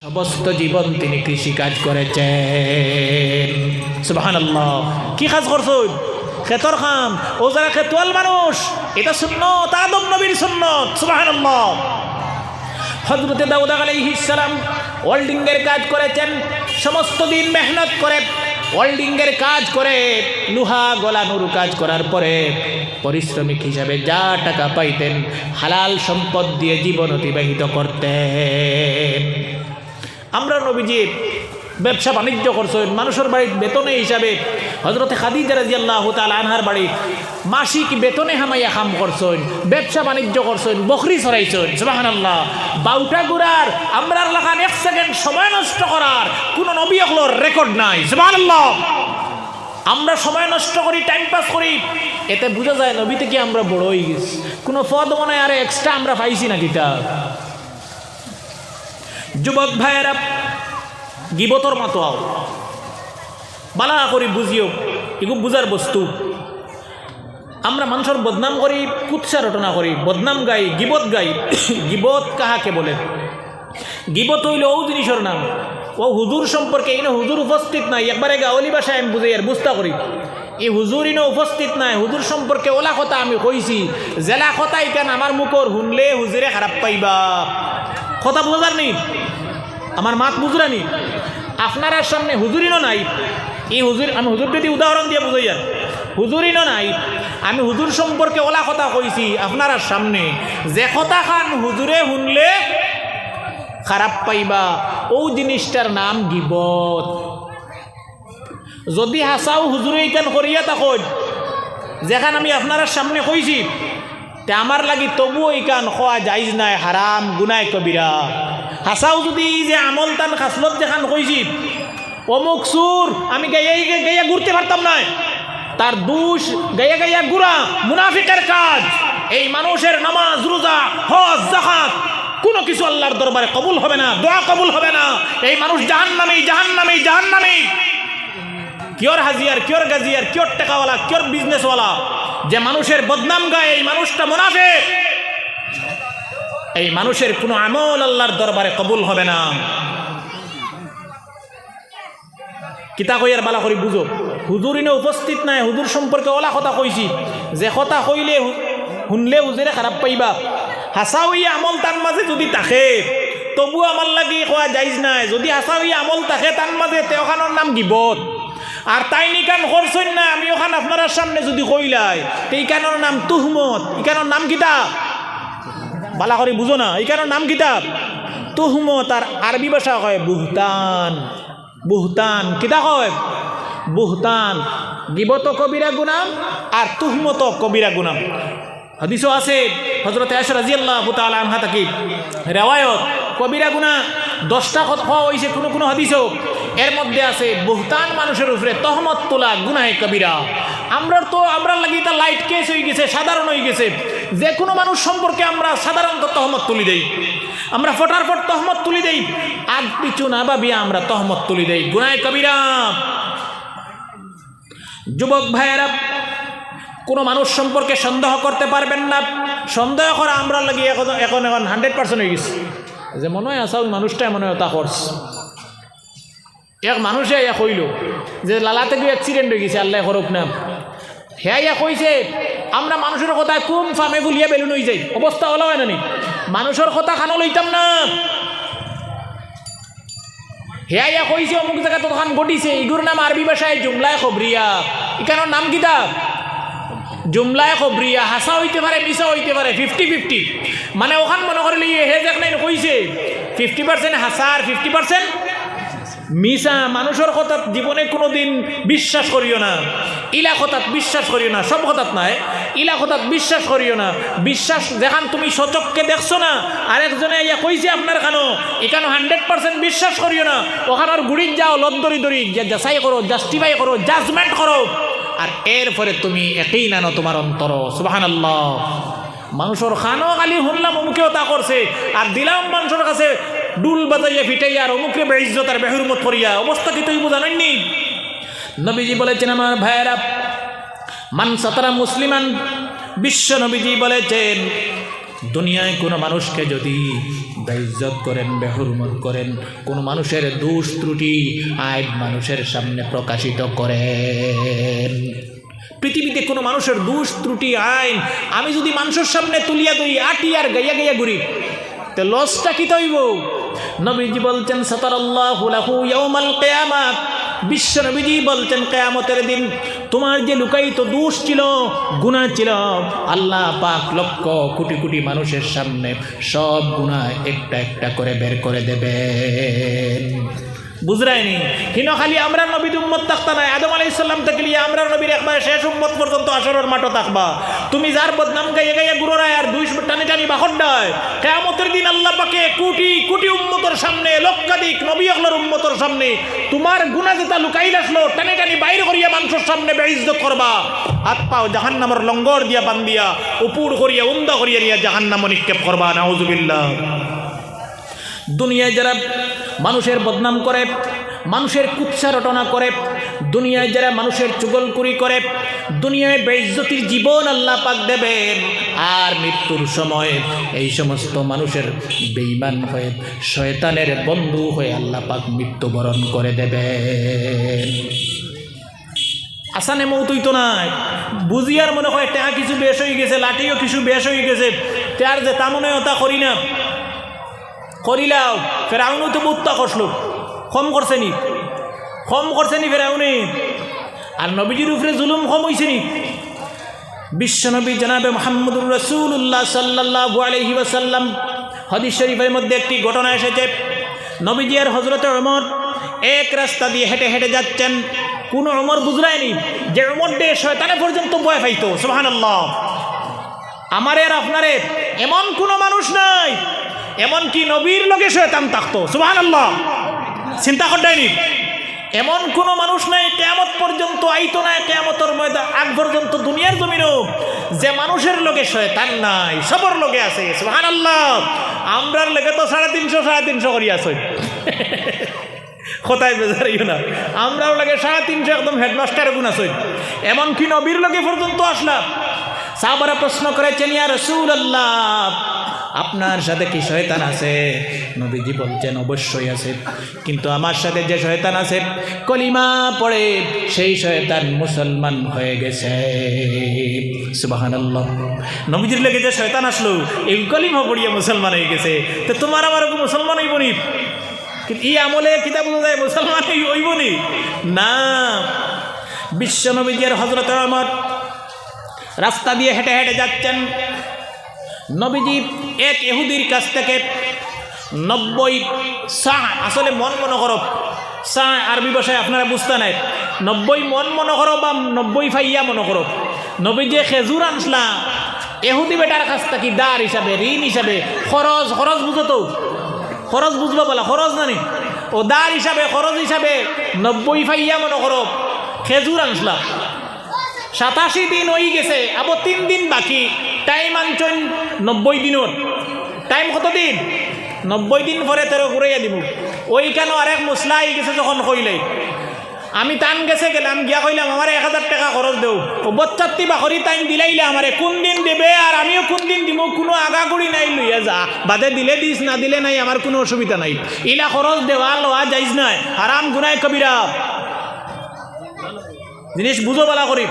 সমস্ত জীবন তিনি কৃষিকাজ করেছেন। সুবহানাল্লাহ। কি কাজ করছেন? খেতর খাম। ও যারা খেতোয়াল মানুষ, এটা সুন্নত, আদম নবীর সুন্নত। সুবহানাল্লাহ। হযরতে দাউদ আলাইহিস সালাম ওয়েল্ডিংয়ের কাজ করেছেন, সমস্ত দিন মেহনত করে ওয়েল্ডিংয়ের কাজ করে লোহা গলানোর কাজ করার পরে পরিশ্রমিক হিসাবে যা টাকা পাইতেন হালাল সম্পদ দিয়ে জীবন অতিবাহিত করতেন। আমরা নবীজি ব্যবসা বাণিজ্য করছেন, মানুষের বাড়ির বেতনে হিসাবে হযরতে খাদিজা রাদিয়াল্লাহু তাআলা আনহার বাড়ি মাসিক বেতনে হামাইয়া কাম করছেন, ব্যবসা বাণিজ্য করছেন, বকরি চড়াইছেন। সুবহানাল্লাহ। বাউটা গুড়ার আমরার লাগান এক সেকেন্ড সময় নষ্ট করার কোনো নবী হলোর রেকর্ড নাই। সুবহানাল্লাহ। আমরা সময় নষ্ট করি, টাইম পাস করি, এতে বোঝা যায় নবী থেকে আমরা বড় হয়ে গেছি। কোনো পদ মনে আর এক্সট্রা আমরা পাইছি না কিতা। যুবক ভাইয়েরা, গিবতর মতো আও বালা করি বুঝিও, এগুলো বুঝার বস্তু। আমরা মানুষের বদনাম করি, কুৎসা রটনা করি, বদনাম গাই, গিবত গাই। গিবত কাহাকে বলে? গিবত হইল ও জিনিসের নাম, ও হুজুর সম্পর্কে ইনো হুজুর উপস্থিত নাই। একবারে গাওয়ালি ভাষায় আমি বুঝাই আর বুঝতা করি, এই হুজুর ইনো উপস্থিত নাই, হুজুর সম্পর্কে ওলা কথা আমি কইছি, জেলা কথা ইকান আমার মুখর শুনলে হুজুরে খারাপ পাইবা। কথা বোঝার নেই, আমার মাত বুঝরানি। আপনার সামনে হুজুরিনও নাই, এই হুজুর আমি হুজুর যদি উদাহরণ দিয়ে বুঝাই আর হুজুরিনও নাই, আমি হুজুর সম্পর্কে ওলা কথা কইছি আপনার সামনে, যে কথা খান হুজুরে শুনলে খারাপ পাইবা, ও জিনিসটার নাম গিবত। যদি হাসাও হুজুরে ইকান করিয়া তখন যেখান আমি আপনার সামনে কইছি তে আমার লাগি তবুও ইকান খোয়া যাইজ নাই, হারাম, গুনাহ কবিরা। হাসাও যদি যে আমল তান খাসলত যেখান কইছি অমুক সুর আমি গাইয়া ঘুরতে পারতাম না, তার দোষ গাইয়া ঘুরা মুনাফিকের কাজ। এই মানুষের নামাজ, রোজা, হজ, যাকাত কোনো কিছু আল্লাহর দরবারে কবুল হবে না, দোয়া কবুল হবে না। এই মানুষ জাহান্নামী। কিয়র হাজিয়ার, কিয়র গাজিয়ার, কিয়র টাকাওয়ালা, কিয়র বিজনেসওয়ালা, যে মানুষের বদনাম গায় এই মানুষটা মুনাফিক। এই মানুষের কোনো আমল আল্লাহর দরবারে কবুল হবে না। কিতা কইয়ার বালা করি বুঝো, হুজুর ইনে উপস্থিত নাই, হুজুর সম্পর্কে ওলা কথা কইছি, যে কথা কইলে শুনলে হুজুরে খারাপ পাইবা। হাসাউই আমল তার মাঝে যদি থাকে তবু আমার লাগি কোয়া যাইজ নাই। যদি হাসাউই আমল থাকে তার মাঝে তেওখানোর নাম গিবত। আর তাই নিকান করছেন না, আমি ওখান আপনার সামনে যদি কইলাই এইখানোর নাম তুহমত। ইখানোর নাম কিতা বালা করে বুঝো না, এইখানোর নাম কিতা তুহমত। আর আরবি ভাষা কয় বুহতান। বুহতান কিতা কয়? বুহতান। গিবত কবিরা গুনাহ আর তুহমত কবিরা গুনাহ। হাদিসও আছে হযরত আয়েশা রাদিয়াল্লাহু তাআলা আনহা থেকে রিওয়ায়াত, কবিরা গুনাহ 10টা কথা হইছে কোনো হাদিসও, এর মধ্যে আছে বুহতান, মানুষের উপরে তহমত তোলা, গুনাহে কবিরা। আমরা লাগি তা লাইট কেস হয়ে গেছে, সাধারণ হয়ে গেছে। যে কোনো মানুষ সম্পর্কে আমরা সাধারণত তহমত তুলি দেই, আমরা ফটাফট তহমত তুলি দেই, আগ পিছু না ভাবিয়া আমরা তহমত তুলি দেই, গুনাহে কবিরা। যুবক ভাইয়েরা, কোনো মানুষ সম্পর্কে সন্দেহ করতে পারবেন না। সন্দেহ করা আমরা লাগি এখন 100% হয়ে গেছে, যে মনে হয় আসা ওই মানুষটাই মনে হয় তা করছে। এক মানুষে ইয়া কইল যে লালাতে গিয়ে অ্যাক্সিডেন্ট হয়ে গেছে, আল্লাহ করুক না। হ্যাঁ ইয়া কইছে আমরা মানুষের কথায় কুম ফামে ভুলিয়া বেলুন হয়ে যাই, অবস্থা হলো হয় না নি, মানুষের কথা খানো লইতাম না। হ্যাঁ ইয়া কইছে অমুক জায়গা তো খান ঘটিছে, এগুলোর নাম আরবি ভাষায় জুমলায় খবরিয়া। এখানোর নাম কিতা জুমলায় খবরিয়া। হাসা হইতে পারে, মিশা হইতে পারে, 50-50। মানে ওখান মনে করিলে হে দেখ নাই কইছে 50% হাসা আর 50% মিশা। মানুষের কথা জীবনে কোনো দিন বিশ্বাস করিও না, ইলা কথাত বিশ্বাস করিও না, সব কথাত নাই, ইলা কথাত বিশ্বাস করিও না। বিশ্বাস যেখান তুমি সচককে দেখছো না, আরেকজনে ইয়া কইছে আপনার কানো, এখানে 100% বিশ্বাস করিও না। ওখানোর গুড়ির যাও, লন্দরি দরি যাচাই করো, জাস্টিফাই করো, জাজমেন্ট করো, আর এরপরে তুমি একই নানো তোমার অন্তর। সুবহানাল্লাহ। মানুষের খানো খালি শুনলাম অমুকেও তা করছে, আর দিলাম মানুষের কাছে ডুল বাজাইয়া ফিটাইয়া আর অমুকে বেইজ্জত আর বেহুরমত করিয়া, অবস্থা কি তুই বুঝাননি? নবীজি বলেছেন আমার ভাইয়েরা, মান সাতারা মুসলিমান, বিশ্ব নবীজি বলেছেন দুনিয়ায় কোনো মানুষকে যদি বেইজ্জত করেন, বেহুরমত করেন, কোনো মানুষের দোষ ত্রুটি আইব মানুষের সামনে প্রকাশিত করেন, পৃথিবীতে কোনো মানুষের দোষ ত্রুটি আইন আমি যদি মানুষের সামনে তুলিয়া দই আটি আর গাইয়া গাইয়া ঘুরি, তো লসটা কি তৈব? নবীজি বলছেন সাতারাল্লাহু লাহু ইয়াউমাল কিয়ামাহ, বিশ্ব নবীজি বলছেন কিয়ামতের দিন তোমার যে লুকায়িত দোষ ছিল, গুনাহ ছিল, আল্লাহ পাক লক্ষ কোটি কোটি মানুষের সামনে সব গুনাহ একটা একটা করে বের করে দেবেন। বুঝরাইনি কিনো খালি আমরা নবীর উম্মত থাকতা নাই, আদম আলাইহিস সালাম থেকে লিয়ে আমরা নবীর একবারে শেষ উম্মত পর্যন্ত আসরের মাঠে থাকবা। তুমি যার বদনাম গাইয়া গাইয়া গুররায় আর দুই টানি টানি বাখড্ডায়, কিয়ামতের দিন আল্লাহ পাকে কোটি কোটি উম্মতের সামনে, লক্ষাধিক নবী আখলার উম্মতের সামনে তোমার গুনাহ যেটা লুকাইল আসলো টানি টানি বাইরে করিয়া মানুষের সামনে বেইজ্জত করবা, হাত পাও জাহান্নামের লঙ্গর দিয়া বান্ধিয়া উপর করিয়া উন্দা করিয়া নিয়া জাহান্নামে নিক্ষেপ করবা। নাউজুবিল্লাহ। দুনিয়ায় যারা মানুষের বদনাম করে, মানুষের কুৎসা রটনা করে, দুনিয়ায় যারা মানুষের চুগলখুরি করে, দুনিয়ায় বেইজ্জতির জীবন আল্লাহ পাক দেবেন, আর মৃত্যুর সময় এই সমস্ত মানুষের বেঈমান হয়ে শয়তানের বন্ধু হয়ে আল্লাহ পাক মৃত্যুবরণ করে দেবেন। আসানে মৌত হইতো নাই, বুঝিয়ার মনে হয় টেহা কিছু বেশ হয়ে গেছে, লাঠিও কিছু বেশ হয়ে গেছে, তার যে তা মনে ওটা করি না করিলাও। ফেরাউনও তো বুত্তা করছিল, কম করছে নি, কম করছে নি ফেরাউনে? আর নবীজির উপরে জুলুম কম হয়েছে নি? বিশ্বনবী জনাবে মুহাম্মদুর রাসূলুল্লাহ সাল্লাল্লাহু আলাইহি ওয়াসাল্লাম হাদিস শরীফের মধ্যে একটি ঘটনা এসেছে। নবীজি আর হযরত ওমর এক রাস্তা দিয়ে হেঁটে হেঁটে যাচ্ছেন, কোন ওমর বুঝরায়নি যে ওমর ডে শয়তানে পর্যন্ত ভয় পাইতো। সুবহানাল্লাহ। আমারে আর আপনারে এমন কোনো মানুষ নাই, এমনকি নবীর লগে শয়তান থাকতো। সুবহানাল্লাহ। চিন্তা করতেনি এমন কোনো মানুষ নাই কিয়ামত পর্যন্ত আইতো না, কিয়ামতের ময়দান আগ পর্যন্ত দুনিয়ার জমিনও যে মানুষের লগে শয়তান নাই, সবর লগে আছে। সুবহানাল্লাহ। আমরার লগে তো 350 করি আছে, কোথায় বেজারিও না, আমরাও লাগে 350 একদম হেডমাস্টার গুণ আছে। এমনকি নবীর লগে পর্যন্ত আসলাম। সাহাবারা প্রশ্ন করেছেন, ইয়া রাসূলুল্লাহ আপনার সাথে কি শয়তান আছে? নবীজি বলছেন অবশ্যই আছে, কিন্তু আমার সাথে যে শয়তান আছে কলিমা পড়ে সেই শয়তান মুসলমান হয়ে গেছে। সুবহানাল্লাহ। নবীজির লেগে যে শয়তান আসলো এই কলিমা পড়িয়ে মুসলমান হয়ে গেছে, তো তোমার আমার মুসলমান হইব নি? কিন্তু এই আমলে কিতাব অনুযায়ী মুসলমান হইব নি? না। বিশ্ব নবীজির হযরত ওমর রাস্তা দিয়ে হেঁটে হেঁটে যাচ্ছেন, নবীজি এক ইহুদির কাছ থেকে 90 সা, আসলে মন মনে করো সা আরবি ভাষায় আপনারা বুঝতে নাই, 90 মন মনে করো বা 90 ফাইয়া মনে করো, নবীজি খেজুর আনসলা ইহুদি বেটার কাছ থেকে দার হিসাবে, ঋণ হিসাবে, খরচ খরচ বুঝো তো, খরচ বুঝবো বলা, খরচ নানি ও দার হিসাবে, খরচ হিসাবে 90 ফাইয়া মনে করো খেজুর আনসলা। 87 দিন হয়ে গেছে, আবার 3 দিন বাকি, টাইম আনছেন 90 দিনের। টাইম কত দিন? 90 দিন পরে তেরো ঘুরাইয়া দিব। ওইখানে আরেক মশলা আই গেছে যখন কইলাই, আমি টান গেছে গেলাম গিয়া কইলাম আমার 1000 টাকা খরচ দেও, ও 72 বাকরি টাইম দিলাইলে আমারে কোন দিন দেবে আর আমিও কোন দিন দিব, কোনো আগাগুড়ি নাই, লইয়া যা, বাদে দিলে দিস না দিলে নাই, আমার কোনো অসুবিধা নাই। ইলা খরচ দেওয়া লওয়া যাইজ নাই, হারাম গুনায় কবিরা জিনিস বুঝো বলা করি।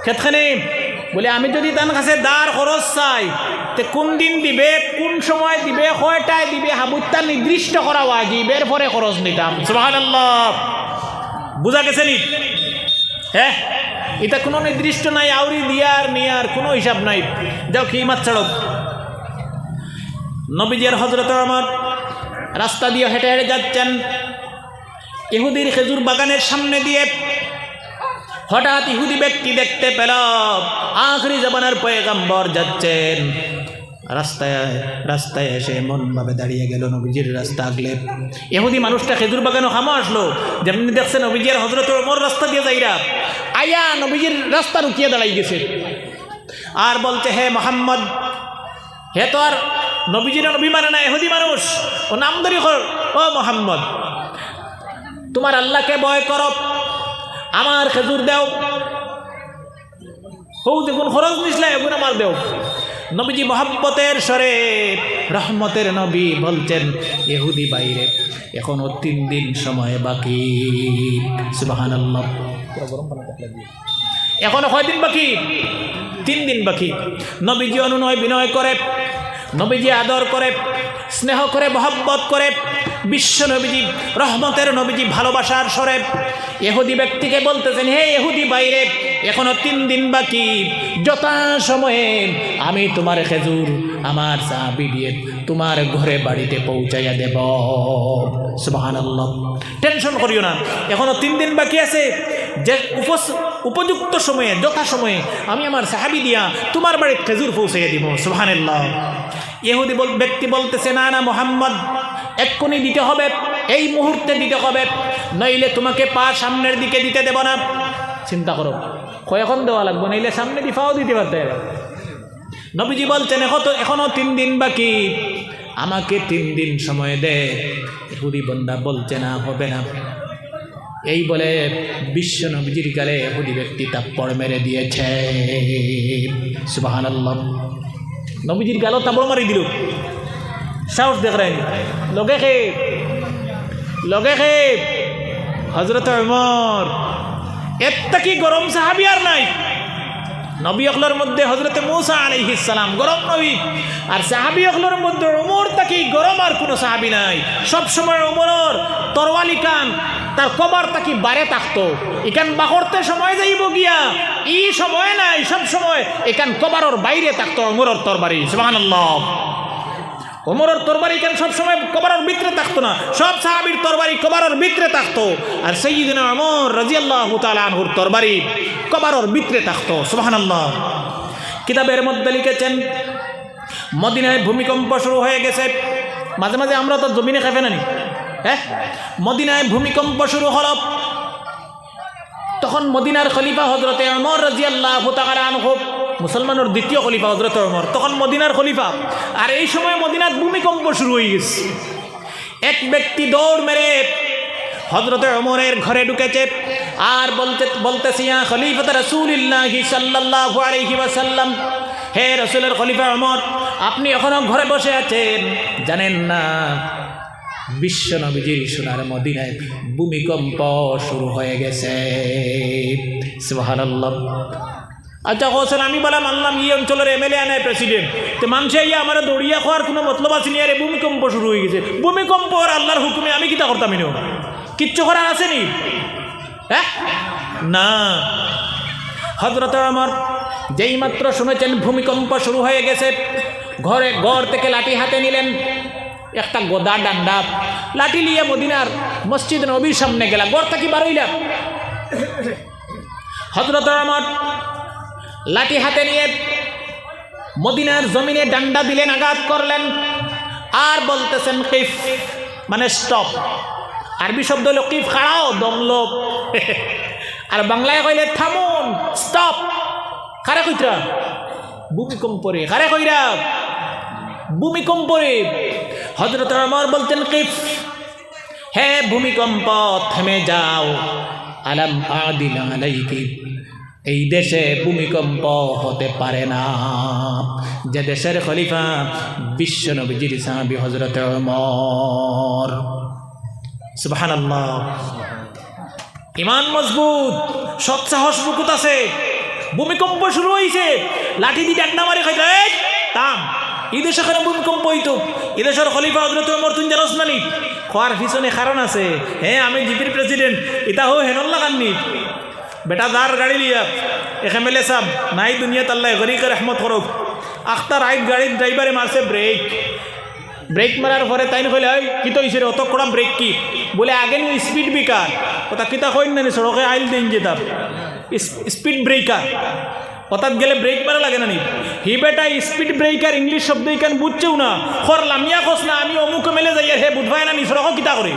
ক্ষেত্রখানে বলে আমি যদি তার কাছে দার খরচ চাই, তে কোন দিন দিবে, কোন সময় দিবে, কয়টায় দিবে, হাবুত্তা নির্দিষ্ট করা ওয়াজিব, এর পরে খরচ নিতাম। সুবহানাল্লাহ। বুঝা গেছে নি? হ্যাঁ, এটা কোনো নির্দিষ্ট নাই, আউরি দিয়ার নিয়ার কোনো হিসাব নাই, যাও খিমাত ছাড়ো। নবীজির হযরত ওমর রাস্তা দিয়ে হেঁটে হেঁটে যাচ্ছেন, ইহুদির খেজুর বাগানের সামনে দিয়ে হঠাৎ ইহুদি ব্যক্তি দেখতে পেল আখরি জামানার পয়গম্বর যাচ্ছেন। রাস্তায় এসে এমনভাবে দাঁড়িয়ে গেল, নবীজির রাস্তা আগলে। ইহুদি মানুষটা খেজুর বাগানও খামা আসলো, যেমনি দেখছে নবীজির হযরত ওমর রাস্তা দিয়ে যাইরা আয়া নবীজির রাস্তা রুকিয়ে দাঁড়াই গেছে, আর বলছে হে মোহাম্মদ, হে তো আর নবীজির নবী মানে না, ইহুদি মানুষ, ও নাম ধরি কর, ও মোহাম্মদ তোমার আল্লাহকে ভয় করো, আমার খেজুর দেও, হৌ দেখুন খরচ নিসলে এখন আমার দেও। নবীজি মহব্বতের স্বরে রহমতের নবী বলছেন, ইহুদি বাইরে এখনো 3 দিন সময় বাকি। সুবহানাল্লাহ। এখনো কয় দিন বাকি? 3 দিন বাকি। নবীজি অনুনয় বিনয় করে, নবীজি আদর করে, স্নেহ করে, মহব্বত করে, বিশ্ব নবীজি রহমতের নবীজি ভালোবাসার স্বরে ইহুদি ব্যক্তিকে বলতেছেন, হে ইহুদি বাইরে এখনো 3 দিন বাকি, যথা সময়ে আমি তোমার খেজুর আমার সাহাবী দিয়ে তোমার ঘরে বাড়িতে পৌঁছাইয়া দেব। সুবহানাল্লাহ। টেনশন করিও না, এখনো 3 দিন বাকি আছে, যে উপযুক্ত সময়ে যথা সময়ে আমি আমার সাহাবী দিয়া তোমার বাড়িতে খেজুর পৌঁছাইয়া দিব। সুবহানাল্লাহ। ইহুদি ব্যক্তি বলতেছে, না না মুহাম্মদ, এক্ষুনি দিতে হবে, এই মুহূর্তে দিতে হবে, নইলে তোমাকে পা সামনের দিকে দিতে দেব না। চিন্তা করো, কখন দেওয়া লাগবে, নইলে সামনে দিফাও দিতে পারতে। নবীজি বলছেন এখনো 3 দিন বাকি, আমাকে 3 দিন সময় দে। ইহুদি বান্দা বলছে, না হবে না। এই বলে বিশ্ব নবীজির গালে ইহুদি ব্যক্তি তাপ্পড় মেরে দিয়েছে। সুবহানাল্লাহ। নবীজির গালও তাপ্পড় মারি দিল। সাহস দেখলেন, লগে খে হযরত ওমর, এত্তা কি গরম সাহাবী আর নাই। নবী অখলার মধ্যে হযরত মূসা আলাইহিস সালাম গরম নবী, আর সাহাবী অখলার মধ্যে ওমর তাকি গরম আর কোনো সাহাবী নাই। সব সময় ওমরের তরওয়ালি কান তার কবর তাকি বারে থাকতো, এখান বাকরতে সময় যাইব গিয়া ই সময় নাই, সব সময় এখান কবরের বাইরে থাকতো ওমরের তরবারি। সুবহানাল্লাহ। ওমরের তরবারি কেন সবসময় কবরের ভিতরে থাকতো না, সব সাহাবীর তরবারি কবরের ভিতরে থাকতো, আর সাইয়্যিদনা ওমর রাদিয়াল্লাহু তাআলা আনহুর তরবারি কবরের ভিতরে থাকতো। সুবহানাল্লাহ। কিতাবের মধ্যে লিখেছেন, মদিনায় ভূমিকম্প শুরু হয়ে গেছে। মাঝে মাঝে আমরা তো জমিনে খেপে নানি, হ্যাঁ। মদিনায় ভূমিকম্প শুরু হলো, তখন মদিনার খলিফা হযরতে ওমর রাদিয়াল্লাহু তাআলা আনহু, মুসলমানের দ্বিতীয় খলিফা হযরত ওমর, তখন মদিনার খলিফা। আর এই সময় মদিনার ভূমিকম্প শুরু হয়ে গেছে। এক ব্যক্তি দৌড় মেরে হযরত ওমরের ঘরে ঢুকেছে আর বলতেছে, ইয়া খলিফাত রাসূলুল্লাহ সাল্লাল্লাহু আলাইহি ওয়াসাল্লাম, হে রাসূলের খলিফা ওমর, আপনি এখনো ঘরে বসে আছেন, জানেন না বিশ্ব নবীজির সোনার মদিনায় ভূমিকম্প শুরু হয়ে গেছে। সুবহানাল্লাহ। আচ্ছা হোসেন, আমি বললাম আনলাম এই অঞ্চলের এমএলএ আনায় প্রেসিডেন্ট, তো মানুষে ইয়ে আমার দৌড়িয়া খাওয়ার কোনো মতলব আছে নি? আরে ভূমিকম্প শুরু হয়ে গেছে, ভূমিকম্প আর আল্লাহর হুকুমে আমি কিতা করতাম? কিচ্ছু করার আসেনি, হ্যাঁ না। হযরত ওমর যেই মাত্র শুনেছেন ভূমিকম্প শুরু হয়ে গেছে, ঘর থেকে লাঠি হাতে নিলেন, একটা গোদা ডান্ডা লাঠি নিয়ে মদিনার মসজিদ নবীর সামনে গেলাম, ঘর থেকে বার হইলাম। হযরত ওমর লাঠি হাতে নিয়ে মদিনার জমিনে ডান্ডা দিলেন, আঘাত করলেন, আর বলতেছেন কিফ, মানে স্টপ। আরবি শব্দ হলো কিফ, খাড়াও, দমলো। আর বাংলায় কইলে থামুন, স্টপ। কারে কইরা? ভূমিকম্পরে। কারে কইরা? ভূমিকম্পরে। হযরত ওমর বলতেন কিফ, হে ভূমিকম্প থেমে যাও, আলাম আদিল আলাইকি, এই দেশে ভূমিকম্প হতে পারে না। যে দেশের খলিফা বিশ্ব নবীজির সাহাবী হযরত ওমর। সুবহানাল্লাহ। ইমান মজবুত, সৎ সাহস বুকুত আছে। ভূমিকম্প শুরু হয়েছে, লাঠি দিয়ে ডান্ডা মারি খাইতে তাম। এই দেশে কেন ভূমিকম্প হইতো? এই দেশের খলিফা হযরত ওমর, তুই জানোস না নি? খোয়ার পিছনে কারণ আছে। হ্যাঁ, আমি জিপির প্রেসিডেন্ট, এটা হো হেনল লাগাননি বেটা, যার গাড়ি লিয়া এমএলএ সাহেব নাই দুনিয়াত, আল্লাহ গরিকে রহমত করুক। আখতার আইত গাড়ির ড্রাইভারে মারছে ব্রেক মারার পরে তাই কইলে, ওই কিতো হইছে রে, অত কড়া ব্রেক কি? বলে আগে নি স্পিড ব্রেকার, ওটা কিতা কইন না সড়কে আইল দিন যেতাম স্পিড ব্রেকার, অর্থাৎ গেলে ব্রেক মারা লাগে না নি। হি বেটা স্পিড ব্রেকার ইংলিশ শব্দ ইকান বুঝছেও না, করলাম ইয়া কস না আমি অমুক মেলে যাই, হে বুধবাই না নি সড়ক কিতা করে।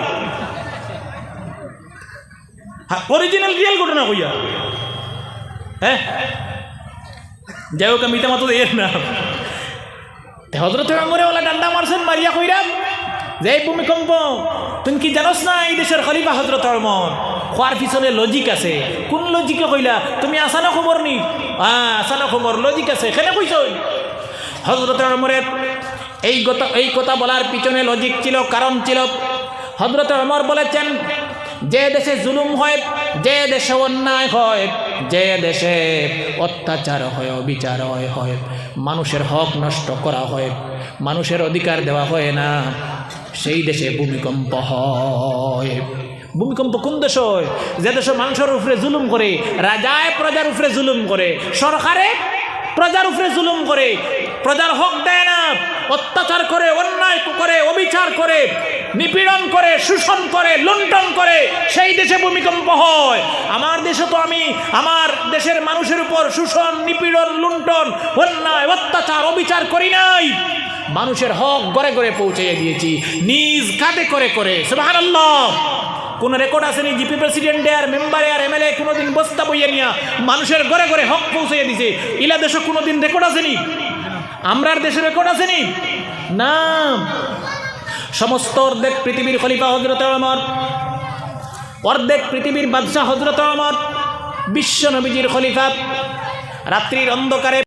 অরিজিনাল রিয়েল ঘটনা কইয়া, হ্যাঁ যাই হোক, আমি এটা মাত্র এর না। হযরত ওমরে ওলা ডান্ডা মারছেন, মারিয়া কইরা যে ভূমিকম্প, তুমি কি জানোস না এই দেশের খলিফা হযরত ওমর? খোয়ার পিছনে লজিক আছে। কোন লজিকে কইলা? তুমি আসানো খবর নি? হ্যাঁ আসানো খবর, লজিক আছে। এখানে কইছ হযরত ওমরের এই কথা বলার পিছনে লজিক ছিল, কারণ ছিল। হযরত ওমর বলেছেন, যে দেশে জুলুম হয়, যে দেশে অন্যায় হয়, যে দেশে অত্যাচার হয়, অবিচার হয়, মানুষের হক নষ্ট করা হয়, মানুষের অধিকার দেওয়া হয় না, সেই দেশে ভূমিকম্প হয়। ভূমিকম্প কোন দেশ হয়? যে দেশে মানুষের উপরে জুলুম করে, রাজায় প্রজার উপরে জুলুম করে, সরকারে প্রজার উপরে জুলুম করে, প্রজার হক দেয় না, অত্যাচার করে, অন্যায় করে, অবিচার করে, নিপীড়ন করে, শোষণ করে, লুণ্ঠন করে, সেই দেশে ভূমিকম্প হয়। আমার দেশে তো আমি আমার দেশের মানুষের উপর শোষণ, নিপীড়ন, লুণ্ঠন, অন্যায়, অত্যাচার, অবিচার করি নাই, মানুষের হক ঘরে ঘরে পৌঁছে দিয়েছি, নিজ কাঁধে করে। সুবহানাল্লাহ। কোন রেকর্ড আসেনি জিপি প্রেসিডেন্টে আর মেম্বারে আর এমএলএ কোনোদিন বস্তা বইয়ে নিয়া মানুষের ঘরে ঘরে হক পৌঁছে দিছে? ইলা দেশে কোনোদিন রেকর্ড আসেনি? আমরার দেশে রেকর্ড আসেনি? না। সমস্ত অর্ধেক পৃথিবীর খলিফা হযরত ওমর, অর্ধেক পৃথিবীর বাদশাহ হযরত ওমর, বিশ্ব নবীজির খলিফা, রাত্রির অন্ধকারে